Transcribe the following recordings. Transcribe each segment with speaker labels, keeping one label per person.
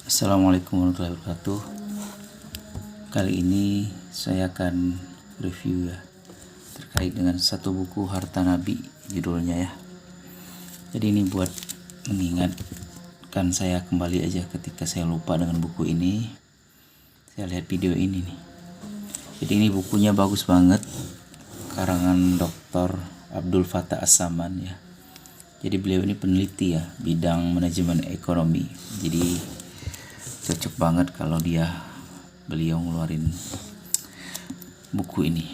Speaker 1: Assalamualaikum warahmatullahi wabarakatuh. Kali ini saya akan review ya terkait dengan satu buku Harta Nabi judulnya ya. Jadi ini buat mengingatkan saya kembali aja ketika saya lupa dengan buku ini. Saya lihat video ini nih. Jadi ini bukunya bagus banget, karangan Dr. Abdul Fattah As-Saman ya. Jadi beliau ini peneliti ya bidang manajemen ekonomi. Jadi cocok banget kalau beliau ngeluarin buku ini.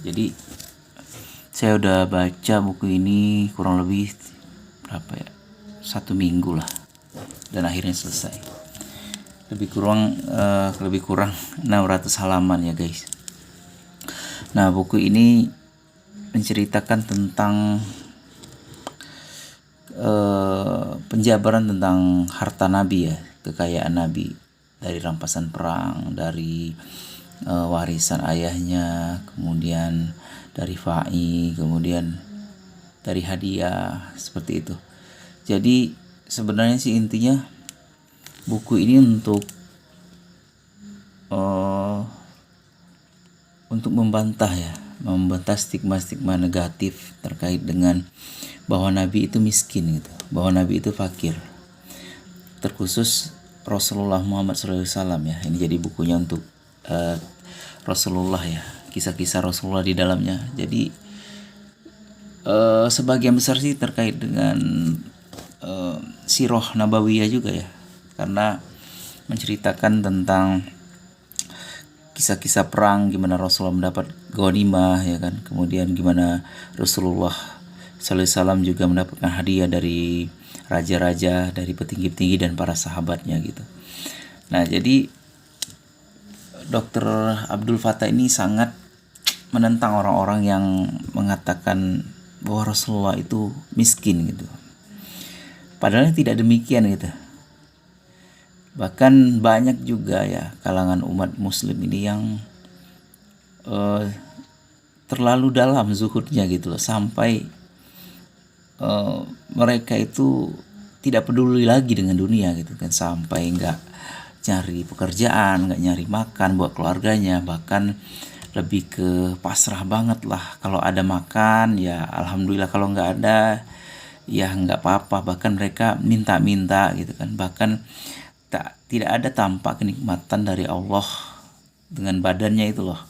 Speaker 1: Jadi saya udah baca buku ini kurang lebih berapa ya, 1 minggu lah, dan akhirnya selesai. Lebih kurang 600 halaman ya guys. Nah, buku ini menceritakan tentang penjabaran tentang harta Nabi ya, kekayaan Nabi, dari rampasan perang, dari warisan ayahnya, kemudian dari fa'i, kemudian dari hadiah, seperti itu. Jadi sebenarnya sih intinya buku ini untuk membantah stigma-stigma negatif terkait dengan bahwa Nabi itu miskin gitu, bahwa Nabi itu fakir. Terkhusus Rasulullah Muhammad SAW ya. Ini jadi bukunya untuk Rasulullah ya, kisah-kisah Rasulullah di dalamnya. Jadi sebagian besar sih terkait dengan sirah nabawiyah juga ya, karena menceritakan tentang kisah-kisah perang, gimana Rasulullah mendapat ghanimah ya kan, kemudian gimana Rasulullah SAW juga mendapatkan hadiah dari raja-raja, dari petinggi-petinggi dan para sahabatnya gitu. Nah, jadi Dr. Abdul Fattah ini sangat menentang orang-orang yang mengatakan bahwa Rasulullah itu miskin gitu. Padahal tidak demikian gitu. Bahkan banyak juga ya kalangan umat muslim ini yang terlalu dalam zuhudnya gitu loh, sampai mereka itu tidak peduli lagi dengan dunia gitu kan, sampai nggak nyari pekerjaan, nggak nyari makan buat keluarganya, bahkan lebih ke pasrah banget lah. Kalau ada makan ya alhamdulillah, kalau nggak ada ya nggak apa-apa. Bahkan mereka minta-minta gitu kan, bahkan tidak ada tampak kenikmatan dari Allah dengan badannya itu loh,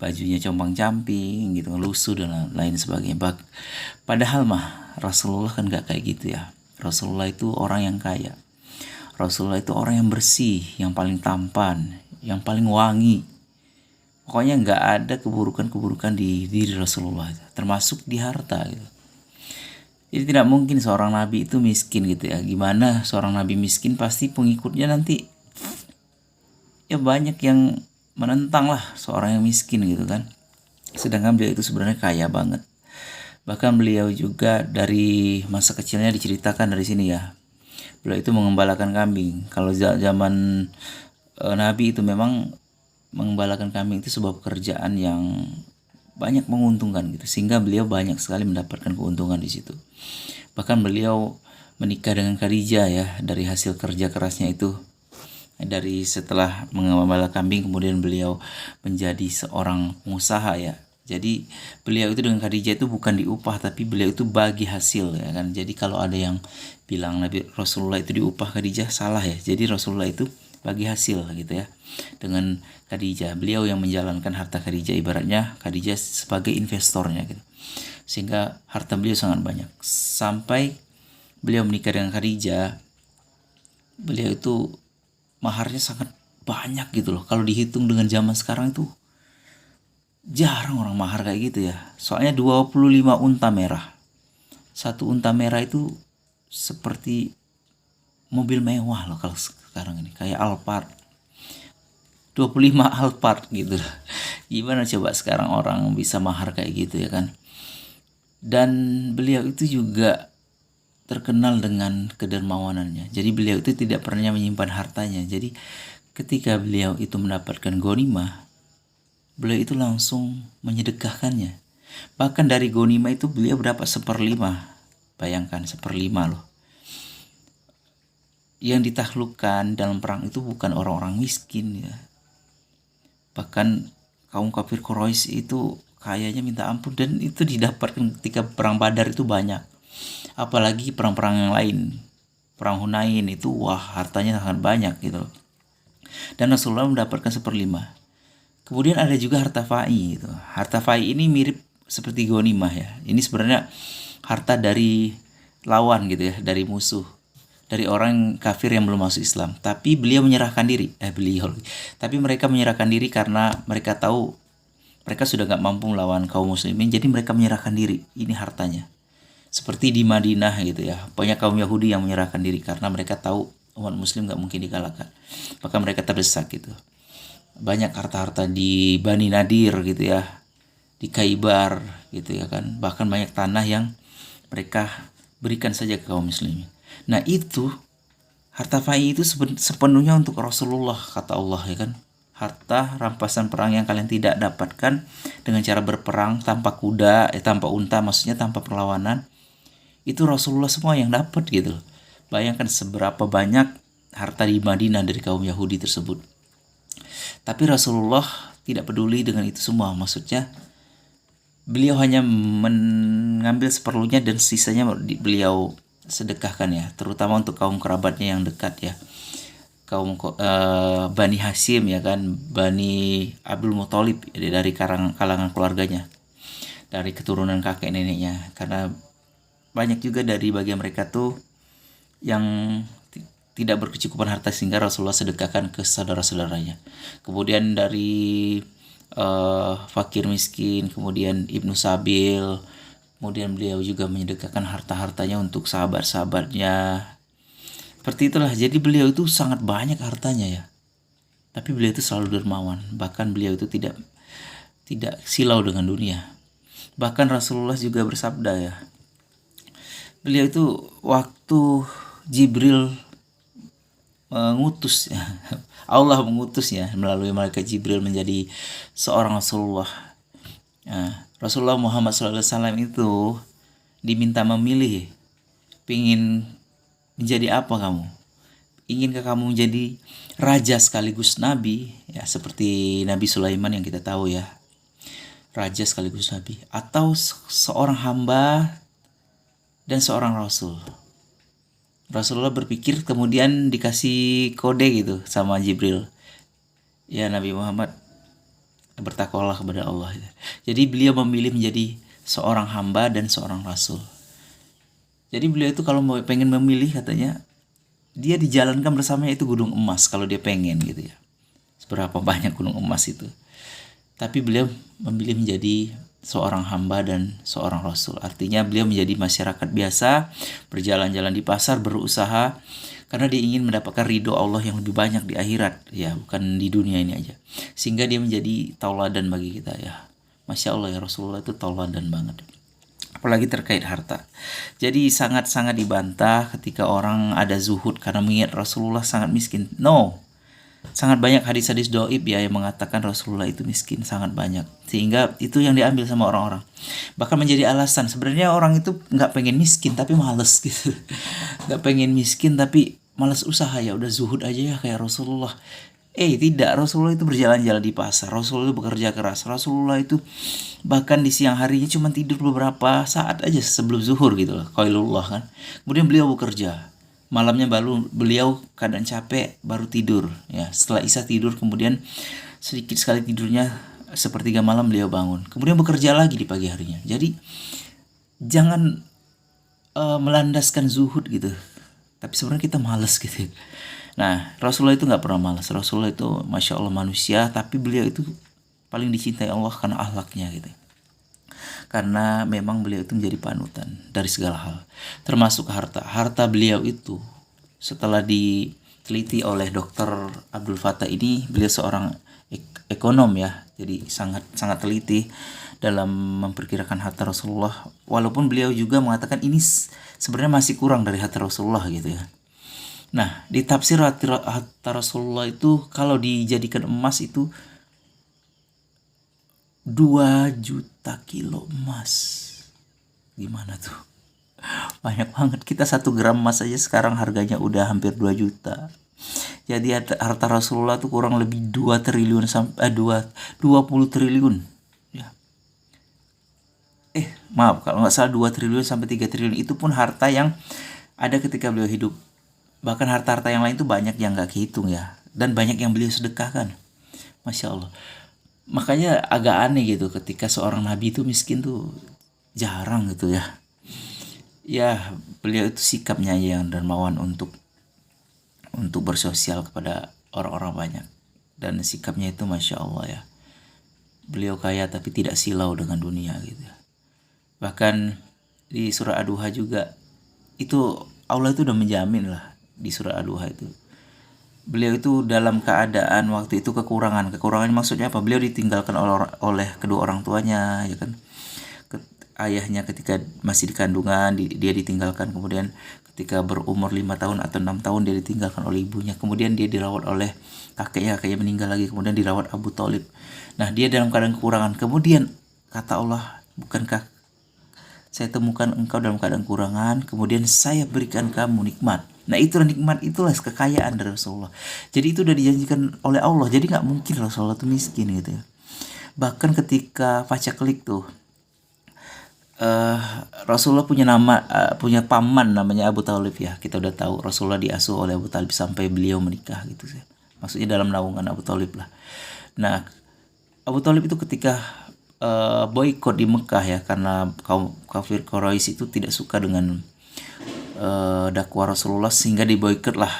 Speaker 1: bajunya compang-camping gitu, lusuh dan lain sebagainya. Padahal mah Rasulullah kan gak kayak gitu ya. Rasulullah itu orang yang kaya. Rasulullah itu orang yang bersih, yang paling tampan, yang paling wangi. Pokoknya gak ada keburukan-keburukan di diri Rasulullah, termasuk di harta gitu. Jadi tidak mungkin seorang nabi itu miskin gitu ya. Gimana seorang nabi miskin, pasti pengikutnya nanti ya banyak yang menentang lah seorang yang miskin gitu kan. Sedangkan beliau itu sebenarnya kaya banget. Bahkan beliau juga dari masa kecilnya diceritakan dari sini ya. Beliau itu mengembalakan kambing. Kalau zaman Nabi itu memang mengembalakan kambing itu sebuah pekerjaan yang banyak menguntungkan gitu, sehingga beliau banyak sekali mendapatkan keuntungan di situ. Bahkan beliau menikah dengan Khadijah ya, dari hasil kerja kerasnya itu. Dari setelah mengembala kambing, kemudian beliau menjadi seorang pengusaha ya. Jadi beliau itu dengan Khadijah itu bukan diupah, tapi beliau itu bagi hasil ya kan. Jadi kalau ada yang bilang Nabi Rasulullah itu diupah Khadijah, salah ya. Jadi Rasulullah itu bagi hasil gitu ya dengan Khadijah. Beliau yang menjalankan harta Khadijah, ibaratnya Khadijah sebagai investornya gitu. Sehingga harta beliau sangat banyak. Sampai beliau menikah dengan Khadijah, beliau itu maharnya sangat banyak gitu loh. Kalau dihitung dengan zaman sekarang itu jarang orang mahar kayak gitu ya. Soalnya 25 unta merah. Satu unta merah itu seperti mobil mewah loh kalau sekarang ini. Kayak Alphard. 25 Alphard gitu. Gimana coba sekarang orang bisa mahar kayak gitu ya kan. Dan beliau itu juga terkenal dengan kedermawanannya. Jadi beliau itu tidak pernah menyimpan hartanya. Jadi ketika beliau itu mendapatkan ghanimah, beliau itu langsung menyedekahkannya. Bahkan dari ghanimah itu beliau berdapat 1/5. Bayangkan 1/5 loh. yang ditaklukkan dalam perang itu bukan orang-orang miskin ya. Bahkan kaum kafir Quraisy itu kayanya minta ampun, dan itu didapatkan ketika perang Badar itu banyak. Apalagi perang-perang yang lain. Perang Hunain itu wah hartanya sangat banyak gitu loh. Dan Rasulullah mendapatkan 1/5. Kemudian ada juga harta fai gitu. Harta fai ini mirip seperti ghanimah ya. Ini sebenarnya harta dari lawan gitu ya, dari musuh, dari orang kafir yang belum masuk Islam. Tapi beliau menyerahkan diri. Tapi mereka menyerahkan diri karena mereka tahu mereka sudah gak mampu melawan kaum muslimin, jadi mereka menyerahkan diri. Ini hartanya. Seperti di Madinah gitu ya. Banyak kaum Yahudi yang menyerahkan diri karena mereka tahu umat muslim gak mungkin dikalahkan. Maka mereka terdesak gitu. Banyak harta-harta di Bani Nadir gitu ya. Di Khaybar gitu ya kan. Bahkan banyak tanah yang mereka berikan saja ke kaum muslimin. Nah itu harta fai itu sepenuhnya untuk Rasulullah, kata Allah ya kan. Harta rampasan perang yang kalian tidak dapatkan dengan cara berperang tanpa kuda, tanpa unta, maksudnya tanpa perlawanan, itu Rasulullah semua yang dapat gitu. Bayangkan seberapa banyak harta di Madinah dari kaum Yahudi tersebut. Tapi Rasulullah tidak peduli dengan itu semua, maksudnya beliau hanya mengambil seperlunya dan sisanya beliau sedekahkan ya, terutama untuk kaum kerabatnya yang dekat ya. Kaum Bani Hashim ya kan, Bani Abdul Muthalib dari kalangan keluarganya, dari keturunan kakek neneknya, karena banyak juga dari bagian mereka tuh yang tidak berkecukupan harta sehingga Rasulullah sedekahkan ke saudara-saudaranya. Kemudian dari fakir miskin, kemudian Ibnu Sabil, kemudian beliau juga menyedekahkan harta-hartanya untuk sahabat-sahabatnya. Seperti itulah, jadi beliau itu sangat banyak hartanya ya. Tapi beliau itu selalu dermawan, bahkan beliau itu tidak silau dengan dunia. Bahkan Rasulullah juga bersabda ya, beliau itu waktu Jibril mengutus ya, Allah mengutusnya melalui malaikat Jibril menjadi seorang Rasulullah. Nah, Rasulullah Muhammad SAW itu diminta memilih, pingin menjadi apa kamu? Inginkah kamu menjadi raja sekaligus nabi ya, seperti Nabi Sulaiman yang kita tahu ya, raja sekaligus nabi, atau seorang hamba dan seorang rasul? Rasulullah berpikir, kemudian dikasih kode gitu sama Jibril, ya Nabi Muhammad, bertakwalah kepada Allah. Jadi beliau memilih menjadi seorang hamba dan seorang rasul. Jadi beliau itu kalau mau pengen memilih, katanya dia dijalankan bersamanya itu gunung emas kalau dia pengen gitu ya. Seberapa banyak gunung emas itu. Tapi beliau memilih menjadi seorang hamba dan seorang rasul. Artinya beliau menjadi masyarakat biasa, berjalan-jalan di pasar, berusaha karena dia ingin mendapatkan ridho Allah yang lebih banyak di akhirat ya, bukan di dunia ini aja. Sehingga dia menjadi tauladan bagi kita ya. Masya Allah ya, Rasulullah itu tauladan banget. Apalagi terkait harta. Jadi sangat-sangat dibantah ketika orang ada zuhud karena mengingat Rasulullah sangat miskin. No. Sangat banyak hadis-hadis doib ya yang mengatakan Rasulullah itu miskin, sangat banyak. Sehingga itu yang diambil sama orang-orang. Bahkan menjadi alasan. Sebenarnya orang itu gak pengen miskin tapi males gitu. Gak pengen miskin tapi males usaha, ya udah zuhud aja ya kayak Rasulullah. Tidak, Rasulullah itu berjalan-jalan di pasar, Rasulullah itu bekerja keras, Rasulullah itu bahkan di siang harinya cuma tidur beberapa saat aja sebelum zuhur gitu loh, qailullah kan. Kemudian beliau bekerja, malamnya baru beliau keadaan capek baru tidur ya. Setelah isya tidur, kemudian sedikit sekali tidurnya, sepertiga malam beliau bangun, kemudian bekerja lagi di pagi harinya. Jadi jangan melandaskan zuhud gitu, tapi sebenarnya kita malas gitu. Nah, Rasulullah itu gak pernah malas. Rasulullah itu Masya Allah manusia, tapi beliau itu paling dicintai Allah karena akhlaknya gitu. Karena memang beliau itu menjadi panutan dari segala hal, termasuk harta. Harta beliau itu setelah diteliti oleh Dr. Abdul Fattah ini, beliau seorang ekonom ya, jadi sangat teliti dalam memperkirakan harta Rasulullah. Walaupun beliau juga mengatakan ini sebenarnya masih kurang dari harta Rasulullah gitu ya. Nah, di tafsir harta Rasulullah itu kalau dijadikan emas itu 2 juta kilo emas. Gimana tuh? Banyak banget. Kita 1 gram emas aja sekarang harganya udah hampir 2 juta. Jadi harta Rasulullah tuh kurang lebih 2 triliun sampai 20 triliun. Ya. Maaf kalau nggak salah 2 triliun sampai 3 triliun, itu pun harta yang ada ketika beliau hidup. Bahkan harta-harta yang lain tuh banyak yang nggak kehitung ya. Dan banyak yang beliau sedekahkan. Masya Allah. Makanya agak aneh gitu ketika seorang nabi itu miskin tuh jarang gitu ya. Ya, beliau itu sikapnya yang dermawan untuk bersosial kepada orang-orang banyak. Dan sikapnya itu Masya Allah ya. Beliau kaya tapi tidak silau dengan dunia gitu. Bahkan di surah Ad-Duha juga itu Allah itu udah menjamin lah di surah Ad-Duha itu. Beliau itu dalam keadaan waktu itu kekurangan. Kekurangan maksudnya apa? Beliau ditinggalkan oleh kedua orang tuanya, ya kan? Ayahnya ketika masih di kandungan dia ditinggalkan, kemudian ketika berumur 5 tahun atau 6 tahun dia ditinggalkan oleh ibunya, kemudian dia dirawat oleh kakeknya meninggal lagi, kemudian dirawat Abu Thalib. Nah, dia dalam keadaan kekurangan. Kemudian kata Allah, bukankah saya temukan engkau dalam keadaan kekurangan, kemudian saya berikan kamu nikmat. Nah, itulah nikmat, itulah kekayaan dari Rasulullah. Jadi itu udah dijanjikan oleh Allah. Jadi nggak mungkin Rasulullah itu miskin gitu ya. Bahkan ketika pacaklik tuh, Rasulullah punya paman namanya Abu Thalib ya. Kita udah tahu Rasulullah diasuh oleh Abu Thalib sampai beliau menikah gitu sih. Maksudnya dalam naungan Abu Thalib lah. Nah, Abu Thalib itu ketika boykot di Mekah ya, karena kaum kafir Quraisy itu tidak suka dengan dakwah Rasulullah, sehingga diboykot lah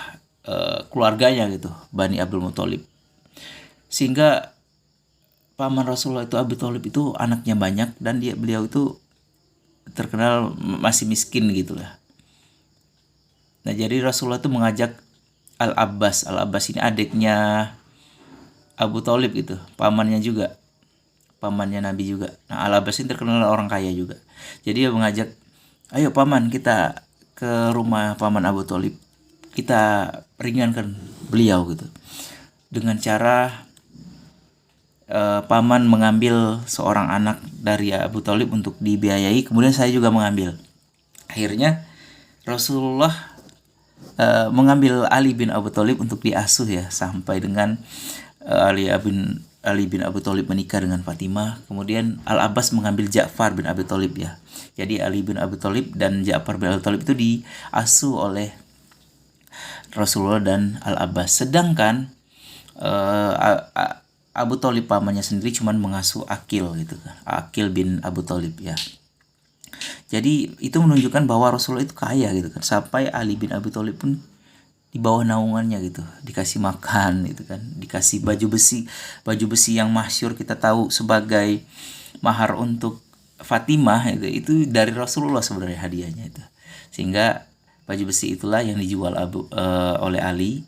Speaker 1: keluarganya gitu, Bani Abdul Muthalib. Sehingga paman Rasulullah itu Abu Thalib itu anaknya banyak dan beliau itu terkenal masih miskin gitu lah. Nah, jadi Rasulullah itu mengajak Al-Abbas. Al-Abbas ini adiknya Abu Thalib gitu, pamannya juga. Pamannya Nabi juga. Nah, Al-Abbas ini terkenal orang kaya juga. Jadi dia mengajak, ayo paman kita ke rumah paman Abu Thalib. Kita ringankan beliau gitu. Dengan cara paman mengambil seorang anak dari Abu Thalib untuk dibiayai, kemudian saya juga mengambil. Akhirnya Rasulullah mengambil Ali bin Abu Thalib untuk diasuh ya, sampai dengan Ali bin Abu Thalib menikah dengan Fatimah. Kemudian Al-Abbas mengambil Ja'far bin Abi Thalib ya. Jadi Ali bin Abi Thalib dan Ja'far bin Abi Thalib itu diasuh oleh Rasulullah dan Al-Abbas. Sedangkan Abu Thalib pamannya sendiri cuman mengasuh Aqil gitu kan. Aqil bin Abu Thalib ya. Jadi itu menunjukkan bahwa Rasulullah itu kaya gitu kan. Sampai Ali bin Abi Thalib pun di bawah naungannya gitu, dikasih makan gitu kan, dikasih baju besi yang masyhur kita tahu sebagai mahar untuk Fatimah, itu dari Rasulullah sebenarnya hadiahnya itu. Sehingga baju besi itulah yang dijual oleh Ali,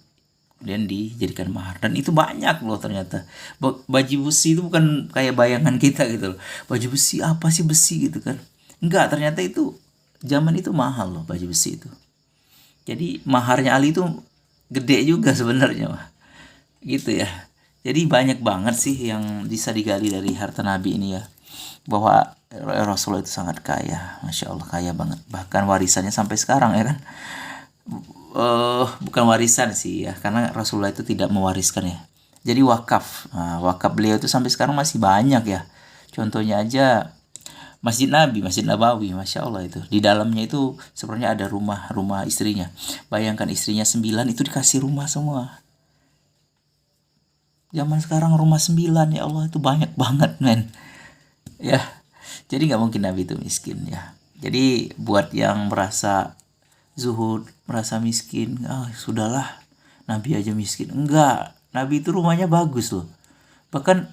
Speaker 1: kemudian dijadikan mahar. Dan itu banyak loh ternyata. Baju besi itu bukan kayak bayangan kita gitu loh. Baju besi apa sih besi gitu kan. Enggak, ternyata itu zaman itu mahal loh baju besi itu. Jadi maharnya Ali itu gede juga sebenarnya mah. Gitu ya. Jadi banyak banget sih yang bisa digali dari harta Nabi ini ya. Bahwa Rasulullah itu sangat kaya. Masya Allah, kaya banget. Bahkan warisannya sampai sekarang ya kan. Bukan warisan sih ya, karena Rasulullah itu tidak mewariskan ya. Jadi wakaf. Nah, wakaf beliau itu sampai sekarang masih banyak ya. Contohnya aja Masjid Nabi, Masjid Nabawi, Masya Allah itu. Di dalamnya itu sebenarnya ada rumah istrinya. Bayangkan istrinya 9 itu dikasih rumah semua. Zaman sekarang rumah 9, ya Allah, itu banyak banget men. Ya, jadi gak mungkin Nabi itu miskin ya. Jadi buat yang merasa zuhud, merasa miskin, sudahlah Nabi aja miskin. Enggak, Nabi itu rumahnya bagus loh. Bahkan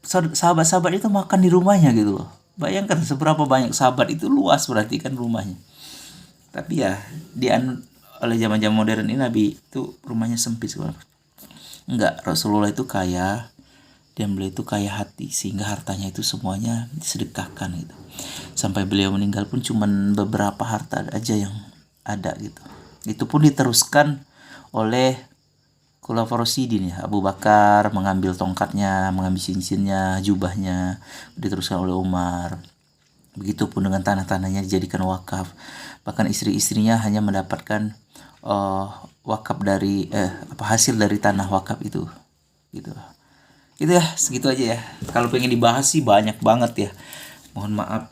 Speaker 1: sahabat-sahabat itu makan di rumahnya gitu loh. Bayangkan seberapa banyak sahabat, itu luas berarti kan rumahnya. Tapi ya oleh zaman-zaman modern ini Nabi itu rumahnya sempit banget. Enggak, Rasulullah itu kaya dan beliau itu kaya hati, sehingga hartanya itu semuanya disedekahkan gitu. Sampai beliau meninggal pun cuman beberapa harta aja yang ada gitu. Itu pun diteruskan oleh Khulafaur Rasyidin ya. Abu Bakar mengambil tongkatnya, mengambil cincinnya, jubahnya, diteruskan oleh Umar. Begitupun dengan tanah-tanahnya dijadikan wakaf. Bahkan istri-istrinya hanya mendapatkan wakaf dari hasil dari tanah wakaf itu, gitu. Itu ya, segitu aja ya. Kalau pengen dibahas sih banyak banget ya. Mohon maaf,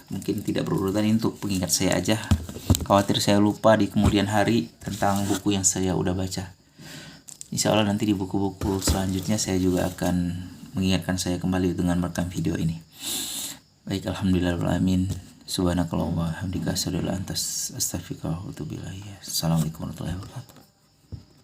Speaker 1: mungkin tidak berurutan, ini untuk pengingat saya aja. Khawatir saya lupa di kemudian hari tentang buku yang saya udah baca. Insya Allah nanti di buku-buku selanjutnya saya juga akan mengingatkan saya kembali dengan merekam video ini. Baik, alhamdulillahirrahmanirrahim. Subhanakallahumma hamdika asyhadu an la ilaha illa anta astaghfiruka wa atubu ilaik. Assalamualaikum warahmatullahi wabarakatuh.